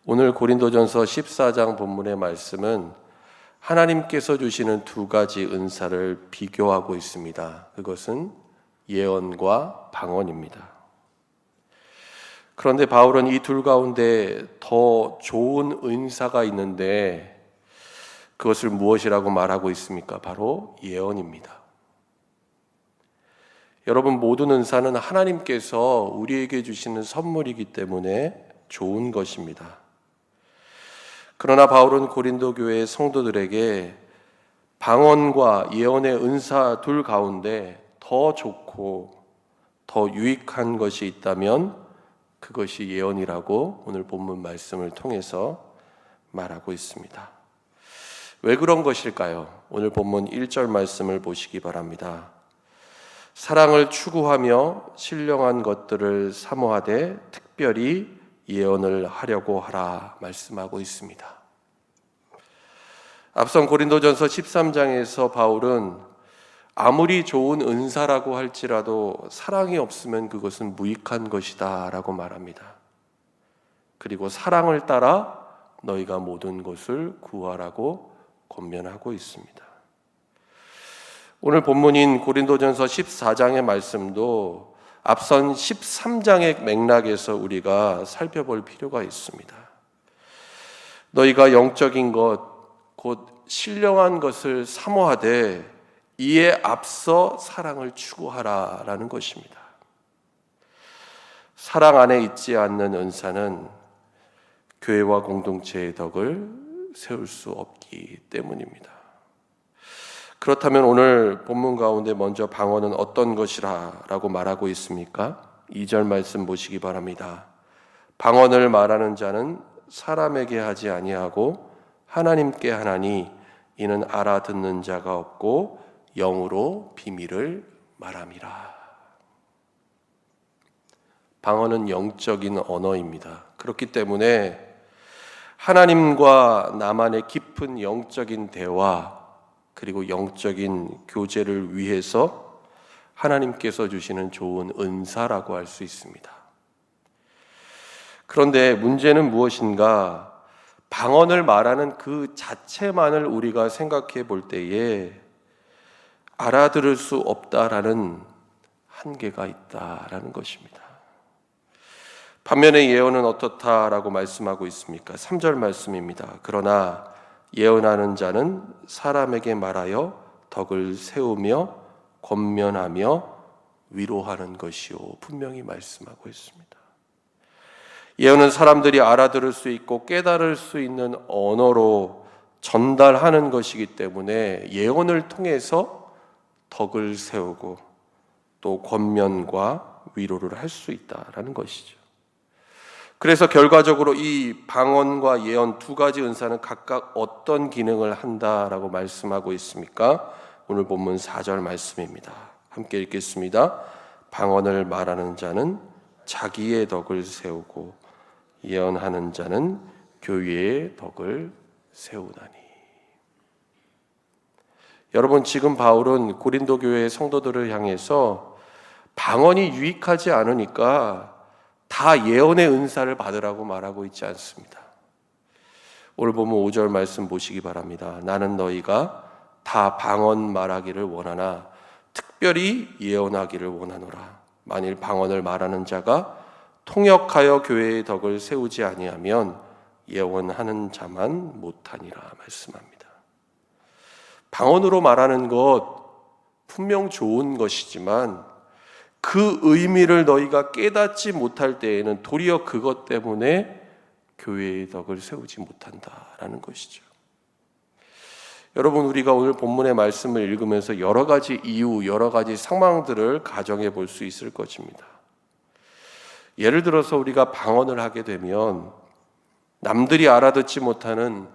오늘 고린도전서 14장 본문의 말씀은 하나님께서 주시는 두 가지 은사를 비교하고 있습니다. 그것은 예언과 방언입니다. 그런데 바울은 이 둘 가운데 더 좋은 은사가 있는데 그것을 무엇이라고 말하고 있습니까? 바로 예언입니다. 여러분, 모든 은사는 하나님께서 우리에게 주시는 선물이기 때문에 좋은 것입니다. 그러나 바울은 고린도 교회의 성도들에게 방언과 예언의 은사 둘 가운데 더 좋고 더 유익한 것이 있다면 그것이 예언이라고 오늘 본문 말씀을 통해서 말하고 있습니다. 왜 그런 것일까요? 오늘 본문 1절 말씀을 보시기 바랍니다. 사랑을 추구하며 신령한 것들을 사모하되 특별히 예언을 하려고 하라 말씀하고 있습니다. 앞선 고린도전서 13장에서 바울은 아무리 좋은 은사라고 할지라도 사랑이 없으면 그것은 무익한 것이다 라고 말합니다. 그리고 사랑을 따라 너희가 모든 것을 구하라고 권면하고 있습니다. 오늘 본문인 고린도전서 14장의 말씀도 앞선 13장의 맥락에서 우리가 살펴볼 필요가 있습니다. 너희가 영적인 것, 곧 신령한 것을 사모하되 이에 앞서 사랑을 추구하라라는 것입니다. 사랑 안에 있지 않는 은사는 교회와 공동체의 덕을 세울 수 없기 때문입니다. 그렇다면 오늘 본문 가운데 먼저 방언은 어떤 것이라 라고 말하고 있습니까? 2절 말씀 보시기 바랍니다. 방언을 말하는 자는 사람에게 하지 아니하고 하나님께 하나니 이는 알아듣는 자가 없고 영으로 비밀을 말함이라. 방언은 영적인 언어입니다. 그렇기 때문에 하나님과 나만의 깊은 영적인 대화 그리고 영적인 교제를 위해서 하나님께서 주시는 좋은 은사라고 할 수 있습니다. 그런데 문제는 무엇인가? 방언을 말하는 그 자체만을 우리가 생각해 볼 때에 알아들을 수 없다라는 한계가 있다라는 것입니다. 반면에 예언은 어떻다라고 말씀하고 있습니까? 3절 말씀입니다. 그러나 예언하는 자는 사람에게 말하여 덕을 세우며 권면하며 위로하는 것이요 분명히 말씀하고 있습니다. 예언은 사람들이 알아들을 수 있고 깨달을 수 있는 언어로 전달하는 것이기 때문에 예언을 통해서 덕을 세우고 또 권면과 위로를 할 수 있다라는 것이죠. 그래서 결과적으로 이 방언과 예언 두 가지 은사는 각각 어떤 기능을 한다라고 말씀하고 있습니까? 오늘 본문 4절 말씀입니다. 함께 읽겠습니다. 방언을 말하는 자는 자기의 덕을 세우고 예언하는 자는 교회의 덕을 세우나니. 여러분, 지금 바울은 고린도 교회의 성도들을 향해서 방언이 유익하지 않으니까 다 예언의 은사를 받으라고 말하고 있지 않습니다. 오늘 보면 5절 말씀 보시기 바랍니다. 나는 너희가 다 방언 말하기를 원하나 특별히 예언하기를 원하노라. 만일 방언을 말하는 자가 통역하여 교회의 덕을 세우지 아니하면 예언하는 자만 못하니라 말씀합니다. 방언으로 말하는 것 분명 좋은 것이지만 그 의미를 너희가 깨닫지 못할 때에는 도리어 그것 때문에 교회의 덕을 세우지 못한다라는 것이죠. 여러분, 우리가 오늘 본문의 말씀을 읽으면서 여러 가지 이유, 여러 가지 상황들을 가정해 볼 수 있을 것입니다. 예를 들어서 우리가 방언을 하게 되면 남들이 알아듣지 못하는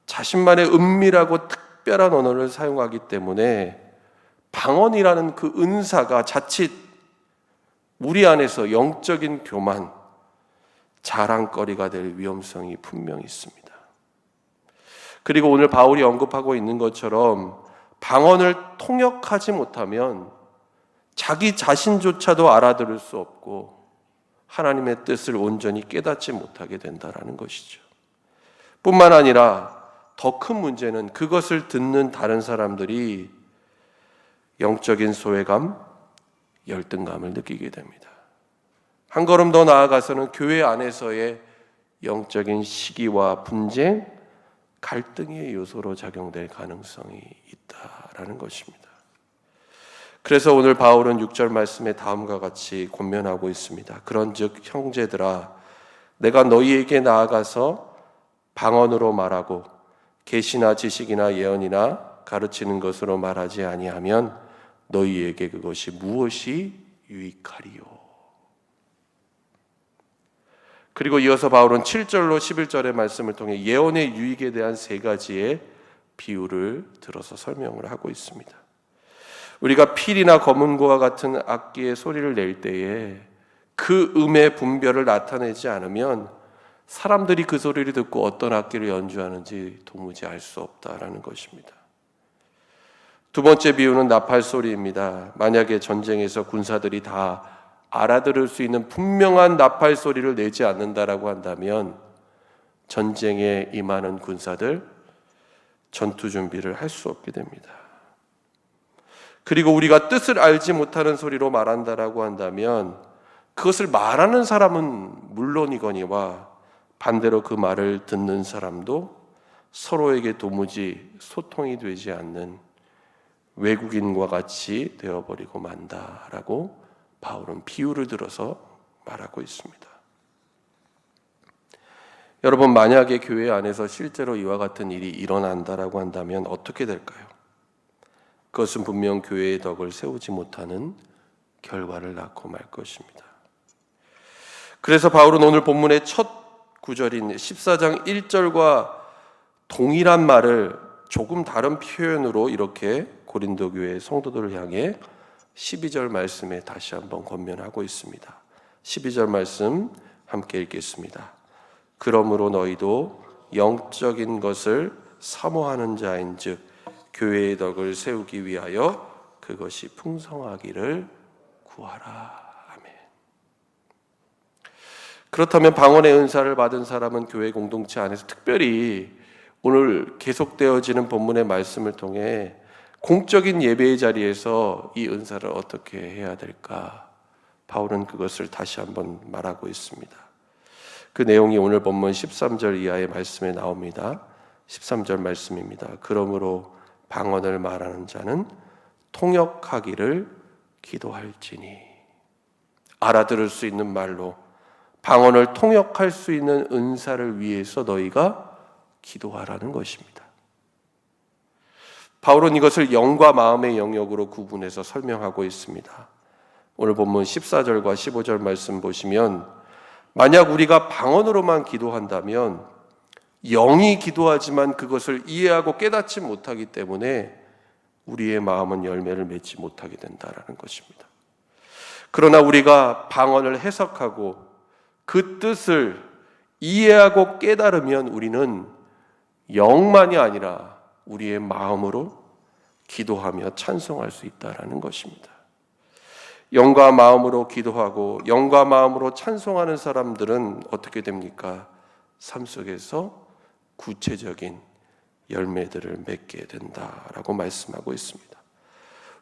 자신만의 은밀하고 특별한 언어를 사용하기 때문에 방언이라는 그 은사가 자칫 우리 안에서 영적인 교만, 자랑거리가 될 위험성이 분명히 있습니다. 그리고 오늘 바울이 언급하고 있는 것처럼 방언을 통역하지 못하면 자기 자신조차도 알아들을 수 없고 하나님의 뜻을 온전히 깨닫지 못하게 된다라는 것이죠. 뿐만 아니라 더 큰 문제는 그것을 듣는 다른 사람들이 영적인 소외감, 열등감을 느끼게 됩니다. 한 걸음 더 나아가서는 교회 안에서의 영적인 시기와 분쟁, 갈등의 요소로 작용될 가능성이 있다라는 것입니다. 그래서 오늘 바울은 6절 말씀에 다음과 같이 권면하고 있습니다. 그런즉 형제들아, 내가 너희에게 나아가서 방언으로 말하고 계시나 지식이나 예언이나 가르치는 것으로 말하지 아니하면 너희에게 그것이 무엇이 유익하리요. 그리고 이어서 바울은 7절로 11절의 말씀을 통해 예언의 유익에 대한 세 가지의 비유를 들어서 설명을 하고 있습니다. 우리가 필이나 검은고와 같은 악기의 소리를 낼 때에 그 음의 분별을 나타내지 않으면 사람들이 그 소리를 듣고 어떤 악기를 연주하는지 도무지 알 수 없다라는 것입니다. 두 번째 비유는 나팔 소리입니다. 만약에 전쟁에서 군사들이 다 알아들을 수 있는 분명한 나팔 소리를 내지 않는다라고 한다면 전쟁에 임하는 군사들 전투 준비를 할 수 없게 됩니다. 그리고 우리가 뜻을 알지 못하는 소리로 말한다라고 한다면 그것을 말하는 사람은 물론이거니와 반대로 그 말을 듣는 사람도 서로에게 도무지 소통이 되지 않는 외국인과 같이 되어버리고 만다라고 바울은 비유를 들어서 말하고 있습니다. 여러분, 만약에 교회 안에서 실제로 이와 같은 일이 일어난다라고 한다면 어떻게 될까요? 그것은 분명 교회의 덕을 세우지 못하는 결과를 낳고 말 것입니다. 그래서 바울은 오늘 본문의 첫 구절인 14장 1절과 동일한 말을 조금 다른 표현으로 이렇게 고린도 교회 성도들을 향해 12절 말씀에 다시 한번 권면하고 있습니다. 12절 말씀 함께 읽겠습니다. 그러므로 너희도 영적인 것을 사모하는 자인즉 교회의 덕을 세우기 위하여 그것이 풍성하기를 구하라. 아멘. 그렇다면 방언의 은사를 받은 사람은 교회 공동체 안에서 특별히 오늘 계속되어지는 본문의 말씀을 통해 공적인 예배의 자리에서 이 은사를 어떻게 해야 될까? 바울은 그것을 다시 한번 말하고 있습니다. 그 내용이 오늘 본문 13절 이하의 말씀에 나옵니다. 13절 말씀입니다. 그러므로 방언을 말하는 자는 통역하기를 기도할지니. 알아들을 수 있는 말로 방언을 통역할 수 있는 은사를 위해서 너희가 기도하라는 것입니다. 바울은 이것을 영과 마음의 영역으로 구분해서 설명하고 있습니다. 오늘 본문 14절과 15절 말씀 보시면 만약 우리가 방언으로만 기도한다면 영이 기도하지만 그것을 이해하고 깨닫지 못하기 때문에 우리의 마음은 열매를 맺지 못하게 된다는 것입니다. 그러나 우리가 방언을 해석하고 그 뜻을 이해하고 깨달으면 우리는 영만이 아니라 우리의 마음으로 기도하며 찬송할 수 있다는 것입니다. 영과 마음으로 기도하고 영과 마음으로 찬송하는 사람들은 어떻게 됩니까? 삶 속에서 구체적인 열매들을 맺게 된다라고 말씀하고 있습니다.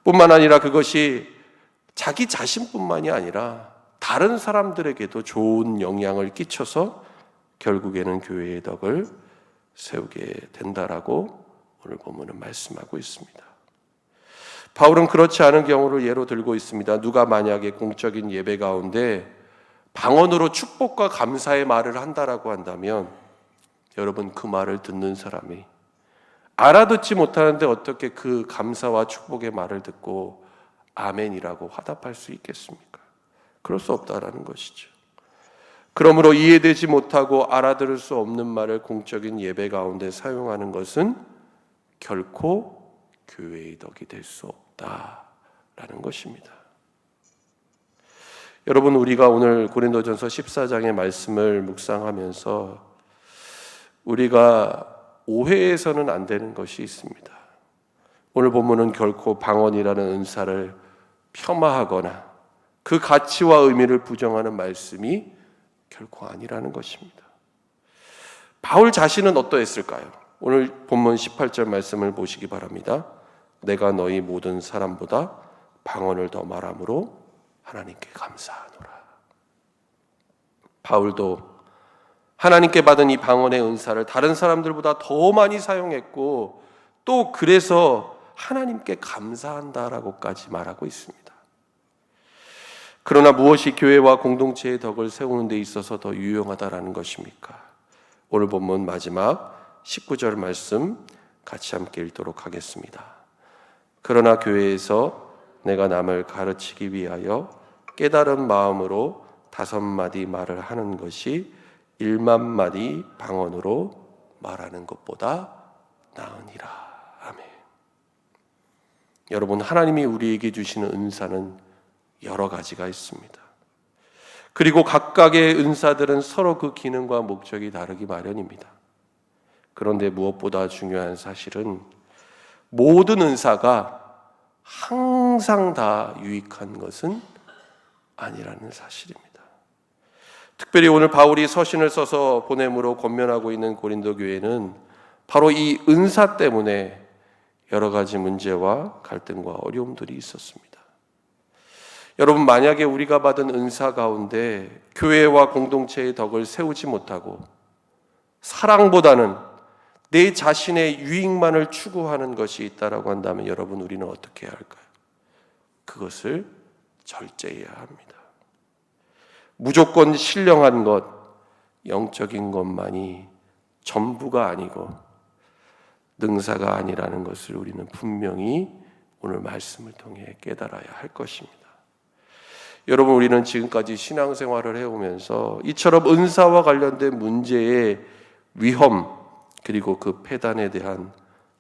뿐만 아니라 그것이 자기 자신뿐만이 아니라 다른 사람들에게도 좋은 영향을 끼쳐서 결국에는 교회의 덕을 세우게 된다라고 오늘 본문은 말씀하고 있습니다. 바울은 그렇지 않은 경우를 예로 들고 있습니다. 누가 만약에 공적인 예배 가운데 방언으로 축복과 감사의 말을 한다라고 한다면 여러분, 그 말을 듣는 사람이 알아듣지 못하는데 어떻게 그 감사와 축복의 말을 듣고 아멘이라고 화답할 수 있겠습니까? 그럴 수 없다라는 것이죠. 그러므로 이해되지 못하고 알아들을 수 없는 말을 공적인 예배 가운데 사용하는 것은 결코 교회의 덕이 될 수 없다라는 것입니다. 여러분, 우리가 오늘 고린도전서 14장의 말씀을 묵상하면서 우리가 오해해서는 안 되는 것이 있습니다. 오늘 본문은 결코 방언이라는 은사를 폄하하거나 그 가치와 의미를 부정하는 말씀이 결코 아니라는 것입니다. 바울 자신은 어떠했을까요? 오늘 본문 18절 말씀을 보시기 바랍니다. 내가 너희 모든 사람보다 방언을 더 말함으로 하나님께 감사하노라. 바울도 하나님께 받은 이 방언의 은사를 다른 사람들보다 더 많이 사용했고 또 그래서 하나님께 감사한다라고까지 말하고 있습니다. 그러나 무엇이 교회와 공동체의 덕을 세우는 데 있어서 더 유용하다라는 것입니까? 오늘 본문 마지막 19절 말씀 같이 함께 읽도록 하겠습니다. 그러나 교회에서 내가 남을 가르치기 위하여 깨달은 마음으로 5마디 말을 하는 것이 1만 마디 방언으로 말하는 것보다 나으니라. 아멘. 여러분, 하나님이 우리에게 주시는 은사는 여러 가지가 있습니다. 그리고 각각의 은사들은 서로 그 기능과 목적이 다르기 마련입니다. 그런데 무엇보다 중요한 사실은 모든 은사가 항상 다 유익한 것은 아니라는 사실입니다. 특별히 오늘 바울이 서신을 써서 보냄으로 권면하고 있는 고린도 교회는 바로 이 은사 때문에 여러 가지 문제와 갈등과 어려움들이 있었습니다. 여러분, 만약에 우리가 받은 은사 가운데 교회와 공동체의 덕을 세우지 못하고 사랑보다는 내 자신의 유익만을 추구하는 것이 있다라고 한다면 여러분, 우리는 어떻게 해야 할까요? 그것을 절제해야 합니다. 무조건 신령한 것, 영적인 것만이 전부가 아니고 능사가 아니라는 것을 우리는 분명히 오늘 말씀을 통해 깨달아야 할 것입니다. 여러분, 우리는 지금까지 신앙생활을 해오면서 이처럼 은사와 관련된 문제의 위험 그리고 그 폐단에 대한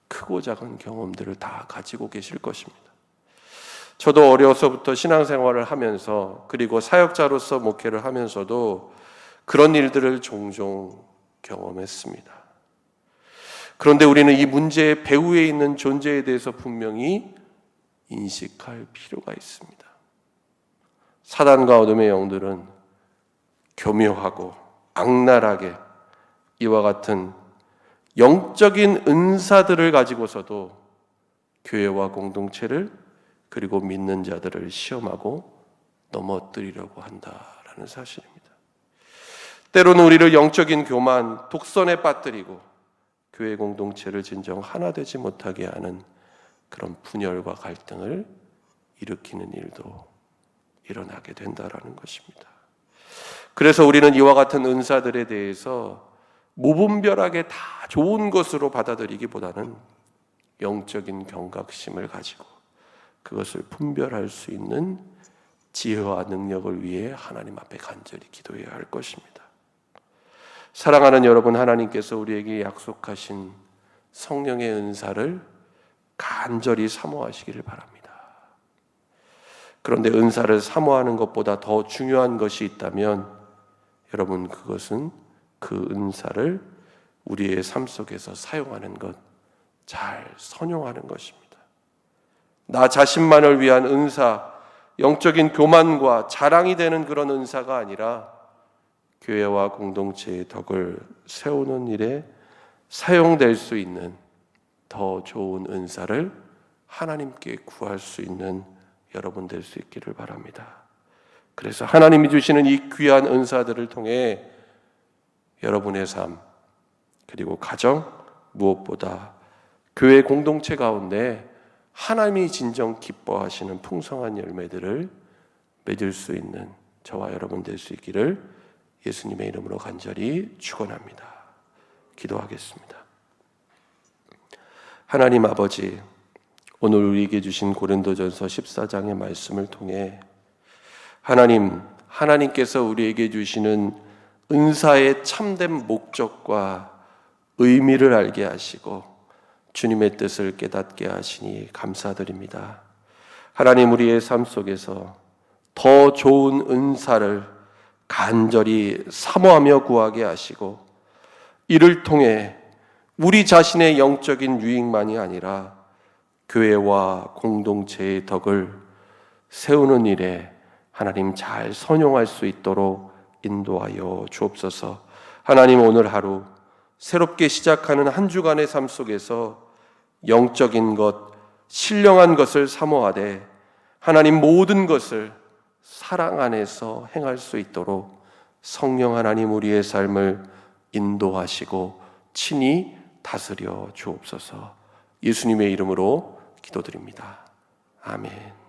크고 작은 경험들을 다 가지고 계실 것입니다. 저도 어려서부터 신앙생활을 하면서 그리고 사역자로서 목회를 하면서도 그런 일들을 종종 경험했습니다. 그런데 우리는 이 문제의 배후에 있는 존재에 대해서 분명히 인식할 필요가 있습니다. 사단과 어둠의 영들은 교묘하고 악랄하게 이와 같은 영적인 은사들을 가지고서도 교회와 공동체를 그리고 믿는 자들을 시험하고 넘어뜨리려고 한다라는 사실입니다. 때로는 우리를 영적인 교만, 독선에 빠뜨리고 교회 공동체를 진정 하나 되지 못하게 하는 그런 분열과 갈등을 일으키는 일도 일어나게 된다라는 것입니다. 그래서 우리는 이와 같은 은사들에 대해서 무분별하게 다 좋은 것으로 받아들이기보다는 영적인 경각심을 가지고 그것을 분별할 수 있는 지혜와 능력을 위해 하나님 앞에 간절히 기도해야 할 것입니다. 사랑하는 여러분, 하나님께서 우리에게 약속하신 성령의 은사를 간절히 사모하시기를 바랍니다. 그런데 은사를 사모하는 것보다 더 중요한 것이 있다면 여러분, 그것은 그 은사를 우리의 삶 속에서 사용하는 것, 잘 선용하는 것입니다. 나 자신만을 위한 은사, 영적인 교만과 자랑이 되는 그런 은사가 아니라 교회와 공동체의 덕을 세우는 일에 사용될 수 있는 더 좋은 은사를 하나님께 구할 수 있는 여러분 될 수 있기를 바랍니다. 그래서 하나님이 주시는 이 귀한 은사들을 통해 여러분의 삶 그리고 가정, 무엇보다 교회 공동체 가운데 하나님이 진정 기뻐하시는 풍성한 열매들을 맺을 수 있는 저와 여러분 될 수 있기를 예수님의 이름으로 간절히 축원합니다. 기도하겠습니다. 하나님 아버지, 오늘 우리에게 주신 고린도전서 14장의 말씀을 통해 하나님께서 우리에게 주시는 은사의 참된 목적과 의미를 알게 하시고 주님의 뜻을 깨닫게 하시니 감사드립니다. 하나님, 우리의 삶 속에서 더 좋은 은사를 간절히 사모하며 구하게 하시고 이를 통해 우리 자신의 영적인 유익만이 아니라 교회와 공동체의 덕을 세우는 일에 하나님 잘 선용할 수 있도록 인도하여 주옵소서. 하나님, 오늘 하루 새롭게 시작하는 한 주간의 삶 속에서 영적인 것, 신령한 것을 사모하되 하나님 모든 것을 사랑 안에서 행할 수 있도록 성령 하나님 우리의 삶을 인도하시고 친히 다스려 주옵소서. 예수님의 이름으로 기도드립니다. 아멘.